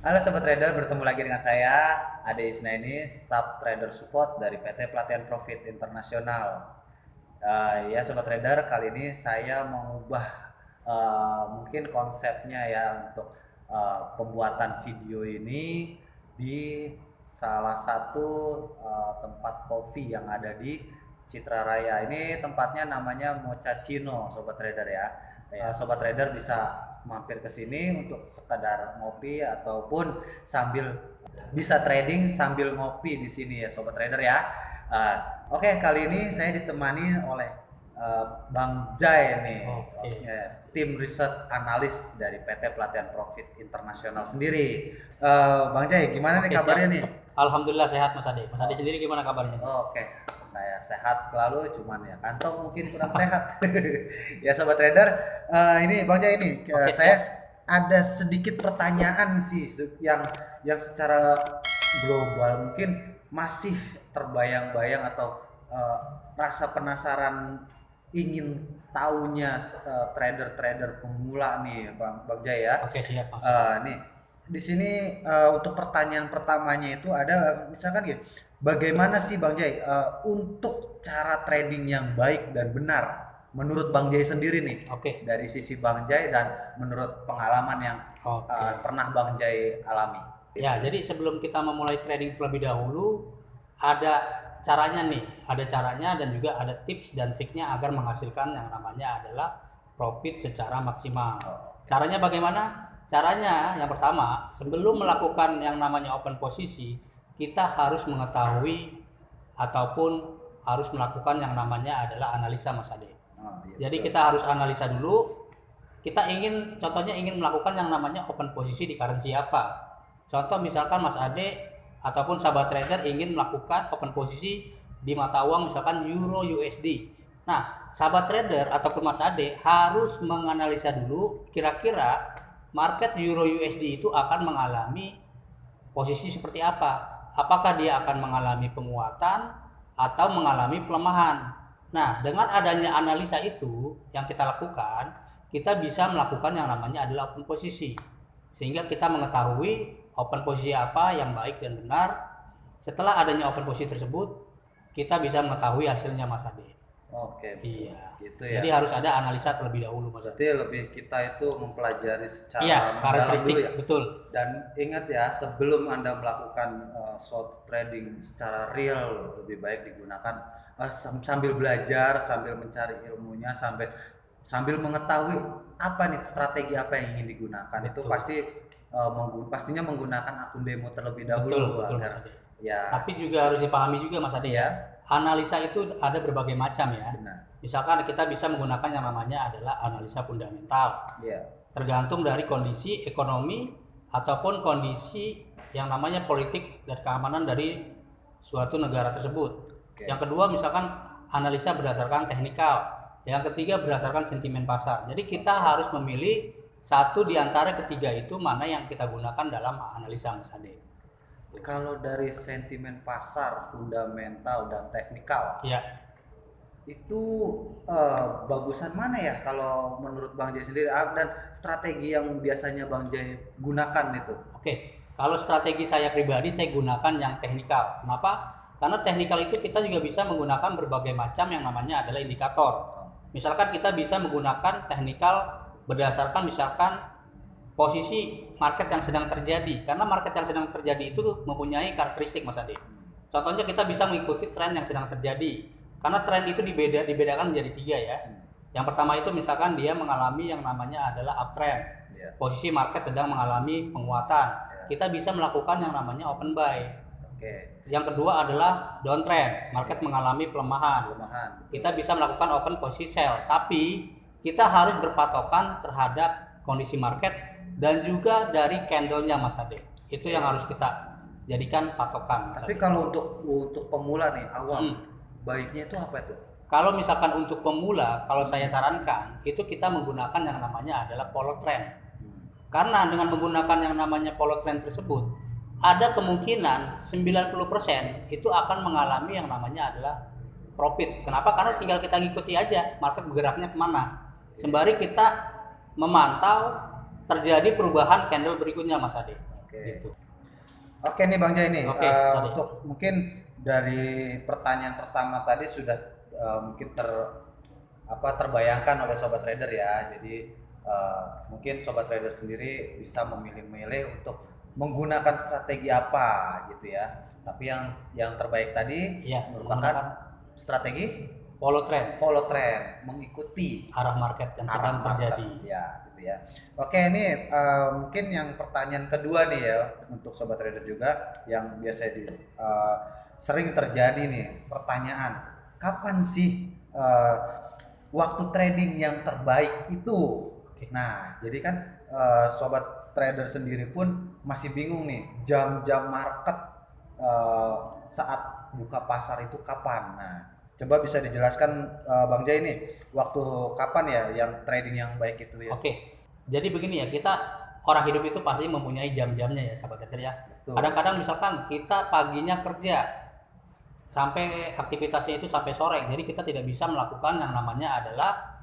Halo Sobat Trader, bertemu lagi dengan saya Ade Isnaini, Staff Trader Support dari PT Pelatihan Profit Internasional. Ya Sobat Trader, kali ini saya mengubah mungkin konsepnya ya untuk pembuatan video ini di salah satu tempat kopi yang ada di Citra Raya. Ini tempatnya namanya Mochaccino, Sobat Trader ya. Sobat Trader bisa mampir ke sini untuk sekadar ngopi ataupun sambil bisa trading sambil ngopi di sini ya Sobat Trader ya. Oke, kali ini saya ditemani oleh Bang Jai nih, tim riset analis dari PT Pelatihan Profit Internasional sendiri. Bang Jai, gimana nih kabarnya nih? Alhamdulillah sehat Mas Ade. Mas Ade sendiri gimana kabarnya? Oke, saya sehat selalu, cuman ya kantong mungkin kurang sehat. Ya Sobat Trader, ini Bang Jai ini, saya ada sedikit pertanyaan sih yang secara global mungkin masih terbayang-bayang atau rasa penasaran ingin tahunya trader-trader pemula nih Bang Jai ya. Oke, siap Mas. Nih di sini untuk pertanyaan pertamanya itu ada misalkan gitu, bagaimana sih Bang Jai untuk cara trading yang baik dan benar menurut Bang Jai sendiri nih? Oke. Dari sisi Bang Jai dan menurut pengalaman yang pernah Bang Jai alami. Ya, jadi sebelum kita memulai trading terlebih dahulu ada caranya nih, ada caranya dan juga ada tips dan triknya agar menghasilkan yang namanya adalah profit secara maksimal. Caranya bagaimana? Caranya yang pertama, sebelum melakukan yang namanya open posisi, kita harus mengetahui ataupun harus melakukan yang namanya adalah analisa Mas Ade. Jadi kita harus analisa dulu. Kita contohnya ingin melakukan yang namanya open posisi di currency apa. Contoh misalkan Mas Ade ataupun sahabat trader ingin melakukan open posisi di mata uang misalkan Euro USD. Nah, sahabat trader ataupun Mas Ade harus menganalisa dulu kira-kira market Euro USD itu akan mengalami posisi seperti apa. Apakah dia akan mengalami penguatan atau mengalami pelemahan. Nah, dengan adanya analisa itu yang kita lakukan, kita bisa melakukan yang namanya adalah open posisi. Sehingga kita mengetahui open posisi apa yang baik dan benar. Setelah adanya open posisi tersebut, kita bisa mengetahui hasilnya Mas Ade. Oke, betul. Iya. Gitu ya. Jadi harus ada analisa terlebih dahulu Mas Ade. Berarti lebih kita itu mempelajari secara mendalam karakteristik dulu ya. betul. Dan ingat ya, sebelum Anda melakukan short trading secara real, lebih baik digunakan sambil belajar, sambil mencari ilmunya, sambil mengetahui apa nih strategi apa yang ingin digunakan. Betul. Itu pasti pastinya menggunakan akun demo terlebih dahulu. Betul Mas Ade. Ya. Tapi juga harus dipahami juga Mas Ade ya. Analisa itu ada berbagai macam ya. Benar. Misalkan kita bisa menggunakan yang namanya adalah analisa fundamental. Tergantung dari kondisi ekonomi ataupun kondisi yang namanya politik dan keamanan dari suatu negara tersebut. Yang kedua misalkan analisa berdasarkan teknikal. Yang ketiga berdasarkan sentimen pasar. Jadi kita harus memilih satu di antara ketiga itu mana yang kita gunakan dalam analisa Mas Ade. Kalau dari sentimen pasar, fundamental dan teknikal, itu bagusan mana ya kalau menurut Bang Jai sendiri dan strategi yang biasanya Bang Jai gunakan itu? Oke, kalau strategi saya pribadi saya gunakan yang teknikal. Kenapa? Karena teknikal itu kita juga bisa menggunakan berbagai macam yang namanya adalah indikator. Misalkan kita bisa menggunakan teknikal berdasarkan misalkan posisi market yang sedang terjadi, karena market yang sedang terjadi itu mempunyai karakteristik Mas Ade. Contohnya kita bisa mengikuti tren yang sedang terjadi, karena tren itu dibedakan menjadi tiga ya. Yang pertama itu misalkan dia mengalami yang namanya adalah uptrend, posisi market sedang mengalami penguatan, kita bisa melakukan yang namanya open buy. Yang kedua adalah downtrend, market mengalami pelemahan, kita bisa melakukan open posisi sell, tapi kita harus berpatokan terhadap kondisi market dan juga dari candlenya Mas Ade. Itu yang harus kita jadikan patokan Mas Ade. Tapi kalau untuk pemula nih awam, baiknya itu apa itu? Kalau misalkan untuk pemula, kalau saya sarankan itu kita menggunakan yang namanya adalah follow trend. Karena dengan menggunakan yang namanya follow trend tersebut, ada kemungkinan 90% itu akan mengalami yang namanya adalah profit. Kenapa? Karena tinggal kita ngikuti aja market bergeraknya kemana. Sembari kita memantau terjadi perubahan candle berikutnya Mas Ade. Oke. Gitu. Oke nih Bang Jai nih, Oke, sorry. untuk mungkin dari pertanyaan pertama tadi sudah mungkin terbayangkan oleh sobat trader ya. Jadi mungkin sobat trader sendiri bisa memilih-milih untuk menggunakan strategi apa gitu ya. Tapi yang terbaik tadi Iya, merupakan menggunakan strategi follow trend, mengikuti arah market yang arah sedang market, terjadi. ya gitu ya. Oke, ini mungkin yang pertanyaan kedua nih ya untuk sobat trader juga yang biasa sering terjadi nih pertanyaan, kapan sih waktu trading yang terbaik itu? Oke. Nah, jadi kan sobat trader sendiri pun masih bingung nih jam-jam market saat buka pasar itu kapan. Nah, coba bisa dijelaskan Bang Jai nih, waktu kapan ya yang trading yang baik itu ya? Oke, jadi begini ya, kita orang hidup itu pasti mempunyai jam-jamnya ya sahabat trader ya. Betul. Kadang-kadang misalkan kita paginya kerja sampai aktivitasnya itu sampai sore, jadi kita tidak bisa melakukan yang namanya adalah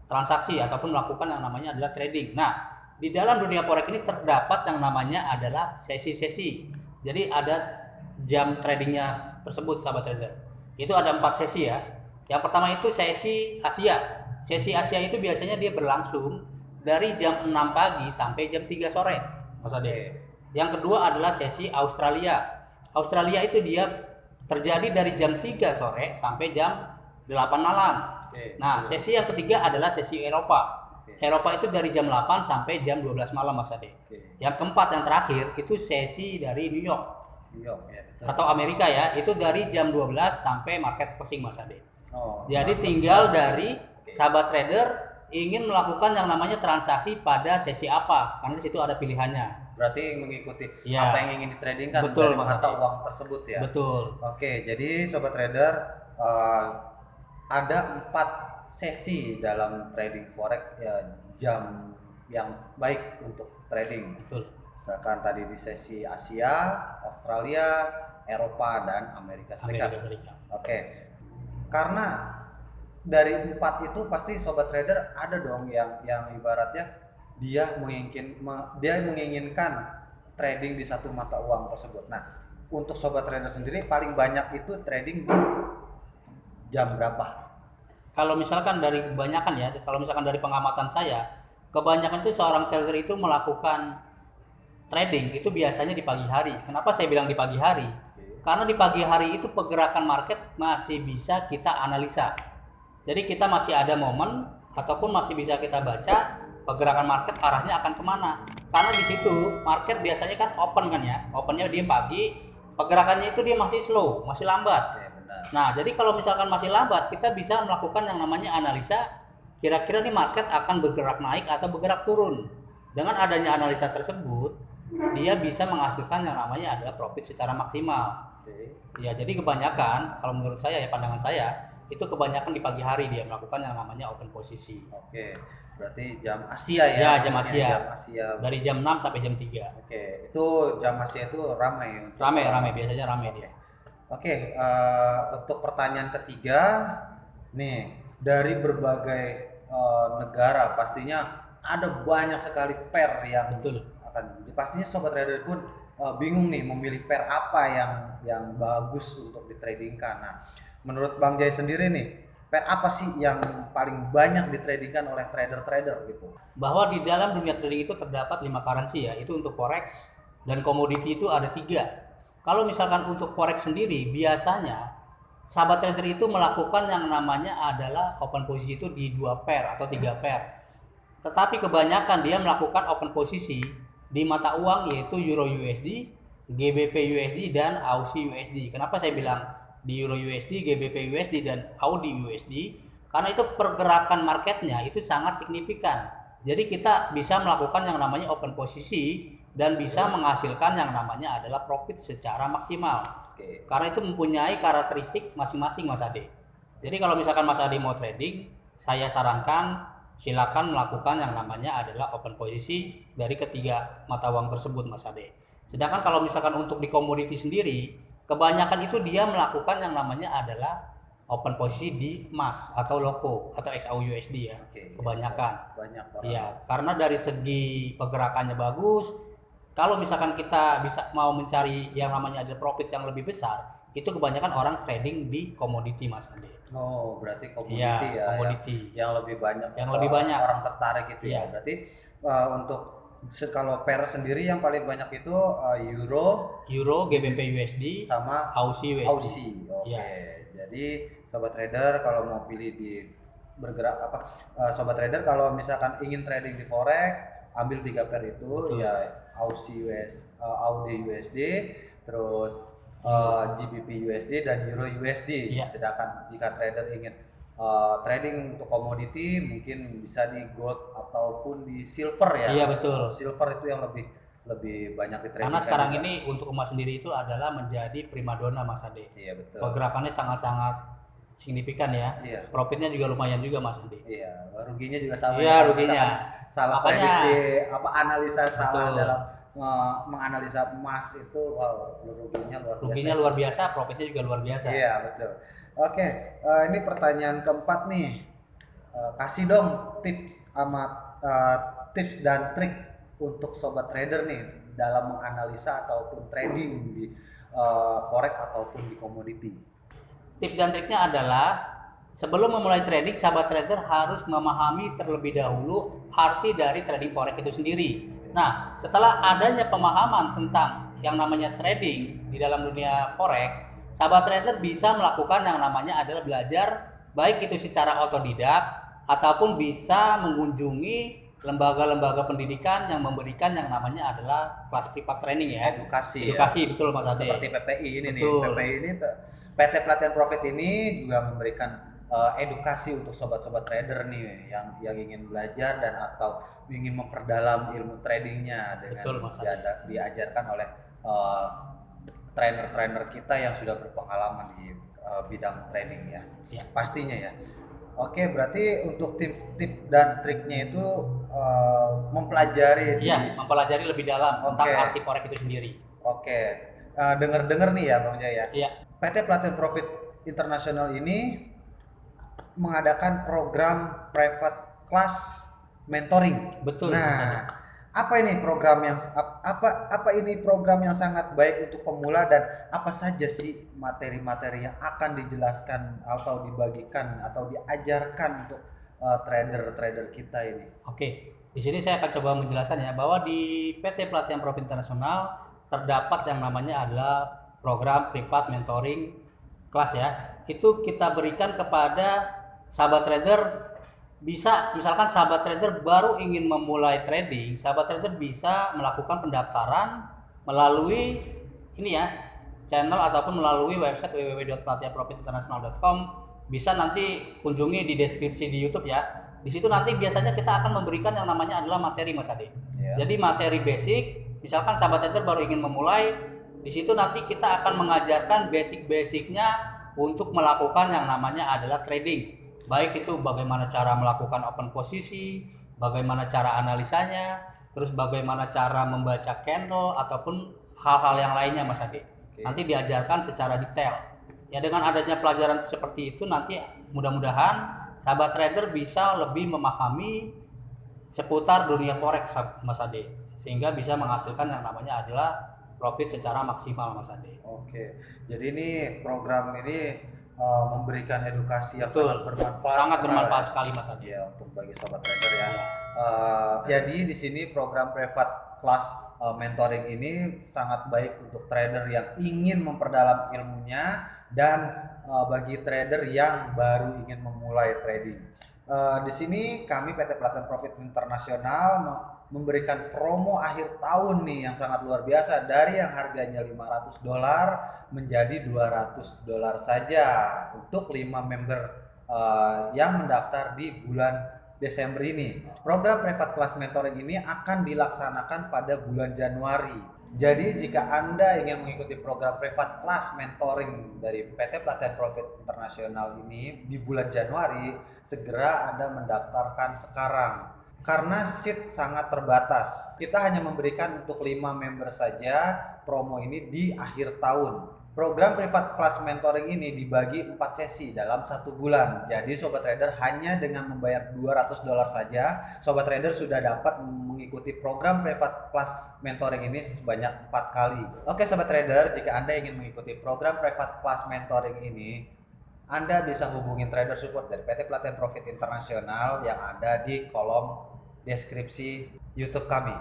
transaksi ataupun melakukan yang namanya adalah trading. Nah, di dalam dunia forex ini terdapat yang namanya adalah sesi-sesi. Jadi ada jam tradingnya tersebut sahabat trader. Itu ada 4 sesi ya. Yang pertama itu sesi Asia. Sesi Asia itu biasanya dia berlangsung dari jam 6 pagi sampai jam 3 sore, Mas Ade. Yang kedua adalah sesi Australia. Australia itu dia terjadi dari jam 3 sore sampai jam 8 malam. Nah, sesi yang ketiga adalah sesi Eropa. Eropa itu dari jam 8 sampai jam 12 malam, Mas Ade. Yang keempat, yang terakhir itu sesi dari New York ya, betul. atau Amerika ya, itu dari jam 12 sampai market closing, Mas Ade. Jadi market tinggal closing. dari sahabat trader ingin melakukan yang namanya transaksi pada sesi apa, karena di situ ada pilihannya. Berarti mengikuti Ya. apa yang ingin ditradingkan Betul, dari Mas mata Adi. uang tersebut ya. Betul. Oke, jadi sobat trader ada 4 sesi dalam trading forex ya, jam yang baik untuk trading. Betul. Misalkan tadi di sesi Asia, Australia, Eropa dan Amerika Serikat. Amerika Serikat. Oke. Karena dari 4 itu pasti sobat trader ada dong yang ibaratnya dia menginginkan trading di satu mata uang tersebut. Nah, untuk sobat trader sendiri paling banyak itu trading di jam berapa? Kalau misalkan dari kebanyakan ya, kalau misalkan dari pengamatan saya, kebanyakan itu seorang trader itu melakukan trading itu biasanya di pagi hari. Kenapa saya bilang di pagi hari? Karena di pagi hari itu pergerakan market masih bisa kita analisa. Jadi kita masih ada momen ataupun masih bisa kita baca pergerakan market arahnya akan kemana. Karena di situ market biasanya kan open kan ya, opennya dia pagi, pergerakannya itu dia masih slow, masih lambat. Nah, jadi kalau misalkan masih lambat, kita bisa melakukan yang namanya analisa kira-kira nih market akan bergerak naik atau bergerak turun. Dengan adanya analisa tersebut, dia bisa menghasilkan yang namanya adalah profit secara maksimal. Ya, jadi kebanyakan kalau menurut saya ya, pandangan saya, itu kebanyakan di pagi hari dia melakukan yang namanya open posisi. Oke, berarti jam Asia ya? Ya, jam Asia. Jam Asia. Dari jam 6 sampai jam 3. Oke, itu jam Asia itu ramai. Ramai, biasanya ramai dia. Oke, untuk pertanyaan ketiga, nih dari berbagai negara pastinya ada banyak sekali pair yang Betul. pastinya sobat trader pun bingung nih memilih pair apa yang bagus untuk ditradingkan. Nah, menurut Bang Jai sendiri nih, pair apa sih yang paling banyak ditradingkan oleh trader-trader gitu? Bahwa di dalam dunia trading itu terdapat 5 currency ya, itu untuk forex dan komoditi itu ada 3. Kalau misalkan untuk forex sendiri, biasanya sahabat trader itu melakukan yang namanya adalah open posisi itu di 2 pair atau 3 pair. Tetapi kebanyakan dia melakukan open posisi di mata uang yaitu Euro USD, GBP USD dan AUD USD. Kenapa saya bilang di Euro USD, GBP USD dan AUD USD? Karena itu pergerakan marketnya itu sangat signifikan. Jadi kita bisa melakukan yang namanya open posisi dan bisa menghasilkan yang namanya adalah profit secara maksimal. Karena itu mempunyai karakteristik masing-masing, Mas Ade. Jadi kalau misalkan Mas Ade mau trading, saya sarankan silakan melakukan yang namanya adalah open posisi dari ketiga mata uang tersebut, Mas Ade. Sedangkan kalau misalkan untuk di komoditi sendiri, kebanyakan itu dia melakukan yang namanya adalah open posisi di emas atau loko atau SAUUSD ya. Kebanyakan. Banyak. Iya, karena dari segi pergerakannya bagus. kalau misalkan kita bisa mau mencari yang namanya ada profit yang lebih besar, itu kebanyakan orang trading di komoditi Mas Ade. Oh, berarti komoditi Iya, ya komoditi. yang lebih banyak Yang lebih banyak. orang tertarik gitu ya. Iya. Berarti untuk kalau pair sendiri yang paling banyak itu euro Euro, GBP USD, sama Aussie USD. Aussie. Oke. Iya. Jadi sobat trader kalau mau pilih di bergerak apa sobat trader kalau misalkan ingin trading di forex ambil 3 pair itu. Betul. Ya Aussie AUD USD, terus GBP USD dan Euro USD. Iya. Sedangkan jika trader ingin trading untuk komoditi mungkin bisa di gold ataupun di silver ya. Iya, betul. Silver itu yang lebih banyak di trading. Karena sekarang ini untuk emas sendiri itu adalah menjadi primadona Mas Ade. Iya betul. Pergerakannya sangat-sangat signifikan ya. Iya. Profitnya juga lumayan juga Mas Ade. Iya, ruginya juga sama. Iya, ya. ruginya. Misalkan salah Makanya- prediksi analisa salah Betul. dalam menganalisa emas itu wow, ruginya luar biasa. Ruginya luar biasa, profitnya juga luar biasa. Iya, betul. Oke, ini pertanyaan keempat nih. Kasih dong tips tips dan trik untuk sobat trader nih dalam menganalisa ataupun trading di forex ataupun di komoditi. Tips dan triknya adalah sebelum memulai trading, sahabat trader harus memahami terlebih dahulu arti dari trading forex itu sendiri. Nah, setelah adanya pemahaman tentang yang namanya trading di dalam dunia forex, sahabat trader bisa melakukan yang namanya adalah belajar baik itu secara otodidak ataupun bisa mengunjungi lembaga-lembaga pendidikan yang memberikan yang namanya adalah kelas privat training ya. Edukasi Betul Mas Ade. seperti PPI ini Betul. nih. PPI ini PT Pelatihan Profit ini juga memberikan edukasi untuk sobat-sobat trader nih yang ingin belajar dan atau ingin memperdalam ilmu tradingnya dengan Betul, Mas Ade. diajarkan oleh trainer-trainer kita yang sudah berpengalaman di bidang trading ya. Ya. Pastinya ya. Oke, berarti untuk tips dan triknya itu mempelajari Iya, mempelajari lebih dalam tentang Oke. arti forex itu sendiri. Oke, dengar-dengar nih ya Bang Jaya. Iya, PT Pelatihan Profit Internasional ini mengadakan program private class mentoring. betul Mas Ade. Nah, apa ini program yang sangat baik untuk pemula dan apa saja sih materi-materi yang akan dijelaskan atau dibagikan atau diajarkan untuk trader-trader kita ini? Oke, di sini saya akan coba menjelaskan ya bahwa di PT Pelatihan Profit Internasional terdapat yang namanya adalah program privat mentoring kelas ya. Itu kita berikan kepada sahabat trader. Bisa misalkan sahabat trader baru ingin memulai trading, sahabat trader bisa melakukan pendaftaran melalui ini ya channel ataupun melalui website www.pelatihanprofitinternational.com. Bisa nanti kunjungi di deskripsi di YouTube ya. Di situ nanti biasanya kita akan memberikan yang namanya adalah materi Mas Ade. Ya. Jadi materi basic, misalkan sahabat trader baru ingin memulai, di situ nanti kita akan mengajarkan basic-basicnya untuk melakukan yang namanya adalah trading. Baik itu bagaimana cara melakukan open posisi, bagaimana cara analisanya, terus bagaimana cara membaca candle ataupun hal-hal yang lainnya Mas Ade. Oke. Nanti diajarkan secara detail. Ya dengan adanya pelajaran seperti itu nanti mudah-mudahan sahabat trader bisa lebih memahami seputar dunia forex Mas Ade, sehingga bisa menghasilkan yang namanya adalah profit secara maksimal Mas Ade. Oke, jadi ini program ini memberikan edukasi yang Betul. sangat bermanfaat. Sangat sekali. bermanfaat sekali Mas Ade. Ya untuk bagi sobat trader ya. Iya. Jadi di sini program private class mentoring ini sangat baik untuk trader yang ingin memperdalam ilmunya dan bagi trader yang baru ingin memulai trading. Di sini kami PT Pelatihan Profit Internasional memberikan promo akhir tahun nih yang sangat luar biasa dari yang harganya $500 menjadi $200 saja untuk 5 member yang mendaftar di bulan Desember ini. Program private class mentoring ini akan dilaksanakan pada bulan Januari. Jadi jika Anda ingin mengikuti program private class mentoring dari PT Pelatihan Profit Internasional ini di bulan Januari, segera Anda mendaftarkan sekarang. Karena seat sangat terbatas. Kita hanya memberikan untuk 5 member saja promo ini di akhir tahun. Program privat kelas mentoring ini dibagi 4 sesi dalam 1 bulan. Jadi sobat trader hanya dengan membayar $200 saja, sobat trader sudah dapat mengikuti program privat kelas mentoring ini sebanyak 4 kali. Oke sobat trader, jika Anda ingin mengikuti program privat kelas mentoring ini, Anda bisa hubungi trader support dari PT Pelatihan Profit Internasional yang ada di kolom deskripsi YouTube kami.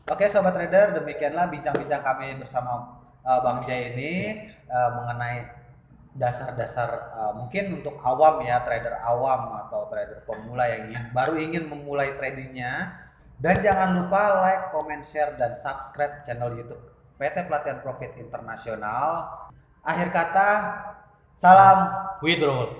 Oke sobat trader, demikianlah bincang-bincang kami bersama Bang Jay ini mengenai dasar-dasar mungkin untuk awam ya, trader awam atau trader pemula yang baru ingin memulai tradingnya. Dan jangan lupa like, comment, share, dan subscribe channel YouTube PT Pelatihan Profit Internasional. Akhir kata, salam Withdrawal.